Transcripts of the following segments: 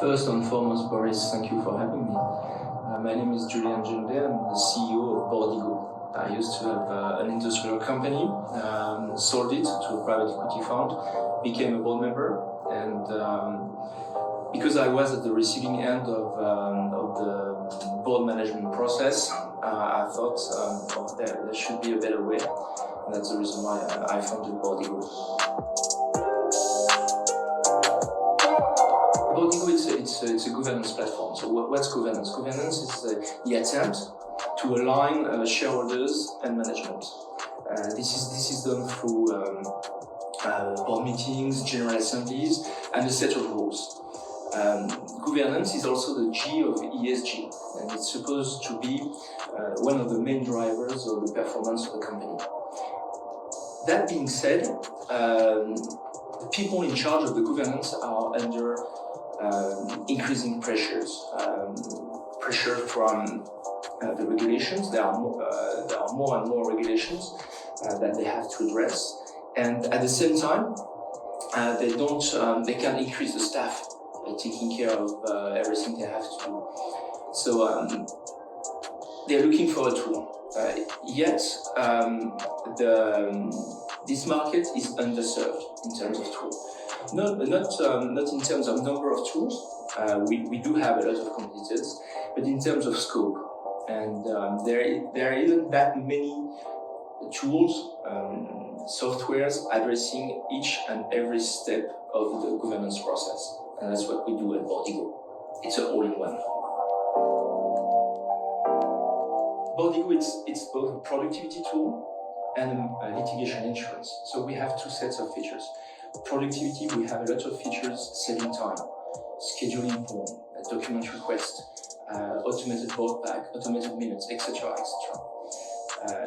First and foremost, Boris, thank you for having me. My name is Julien Jenoudet. I'm the CEO of BoardiGO. I used to have an industrial company, sold it to a private equity fund, became a board member, and because I was at the receiving end of the board management process, I thought there should be a better way. And that's the reason why I founded BoardiGO. BoardiGO it's a governance platform. So what's governance? Governance is the attempt to align shareholders and management. This is done through board meetings, general assemblies, and a set of rules. Governance is also the G of ESG, and it's supposed to be one of the main drivers of the performance of the company. That being said, the people in charge of the governance are under increasing pressures. Pressure from the regulations. There are more and more regulations that they have to address, and at the same time, they can't increase the staff by taking care of everything they have to do. So they're looking for a tool. Yet this market is underserved in terms of tools. Not in terms of number of tools. We do have a lot of competitors, but in terms of scope. And there isn't that many tools, softwares addressing each and every step of the governance process. And that's what we do at BoardiGO. It's an all-in-one. BoardiGO, it's both a productivity tool and a litigation insurance. So we have two sets of features. Productivity, we have a lot of features: saving time, scheduling form, document request, automated board pack, automated minutes, etc., etc.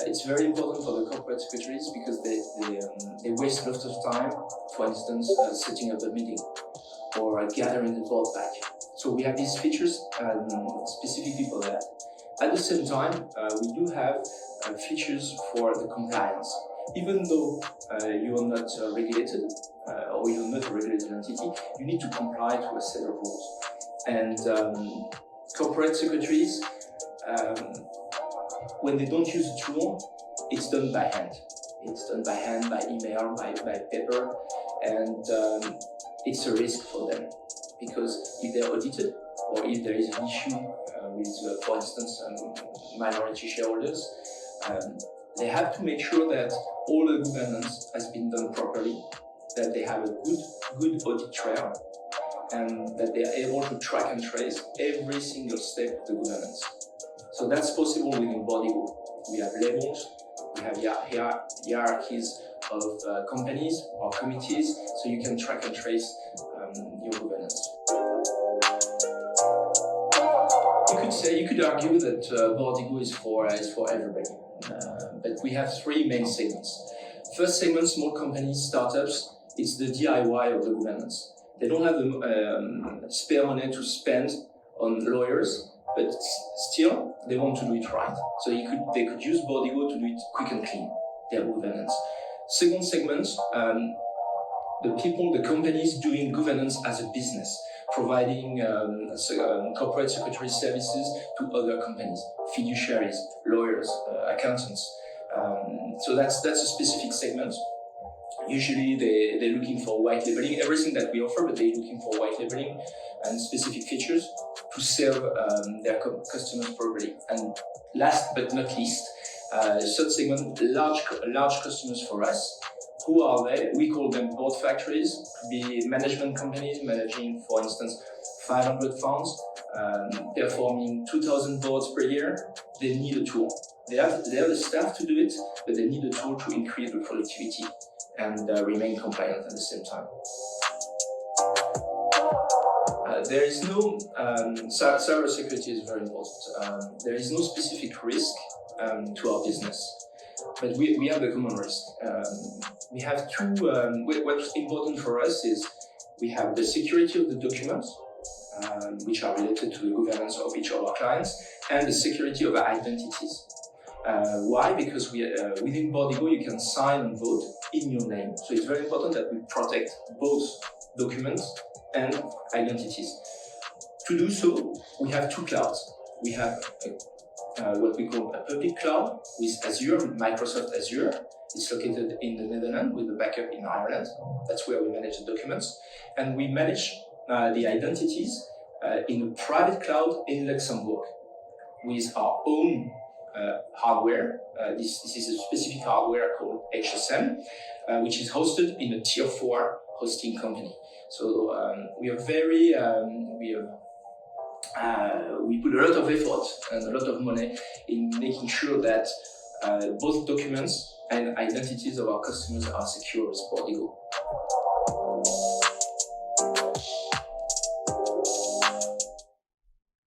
It's very important for the corporate secretaries because they waste a lot of time, for instance, setting up a meeting or gathering the board pack. So we have these features specifically for that. At the same time, we do have features for the compliance. Even though you are not regulated, or you're not a regulated entity, you need to comply to a set of rules. And corporate secretaries, when they don't use a tool, it's done by hand. It's done by hand, by email, by paper, and it's a risk for them. Because if they're audited, or if there is an issue with, for instance, minority shareholders, they have to make sure that all the governance has been done properly, that they have a good audit trail, and that they are able to track and trace every single step of the governance. So that's possible within BoardiGO. We have labels, we have hierarchies of companies or committees, so you can track and trace your governance. You could argue that BoardiGO is for everybody, but we have three main segments. First segment, small companies, startups. It's the DIY of the governance. They don't have the spare money to spend on lawyers, but still they want to do it right. So they could use BoardiGO to do it quick and clean, their governance. Second segment, the companies doing governance as a business, providing corporate secretary services to other companies, fiduciaries, lawyers, accountants. So that's a specific segment. Usually they're looking for white labeling, everything that we offer, but they're looking for white labeling and specific features to serve their customers properly. And last but not least, third segment, large customers for us. Who are they? We call them board factories. Could be management companies managing, for instance, 500 funds, performing 2,000 boards per year. They need a tool. They have the staff to do it, but they need a tool to increase the productivity and remain compliant at the same time. There is no cyber security is very important. There is no specific risk to our business, but we have the common risk. We have two. What's important for us is we have the security of the documents, which are related to the governance of each of our clients, and the security of our identities. Why? Because within BoardiGO you can sign and vote in your name. So it's very important that we protect both documents and identities. To do so, we have two clouds. We have what we call a public cloud with Azure, Microsoft Azure. It's located in the Netherlands with a backup in Ireland. That's where we manage the documents. And we manage the identities in a private cloud in Luxembourg with our own hardware. This is a specific hardware called HSM, which is hosted in a tier 4 hosting company. So we are very, we put a lot of effort and a lot of money in making sure that both documents and identities of our customers are secure with BoardiGO.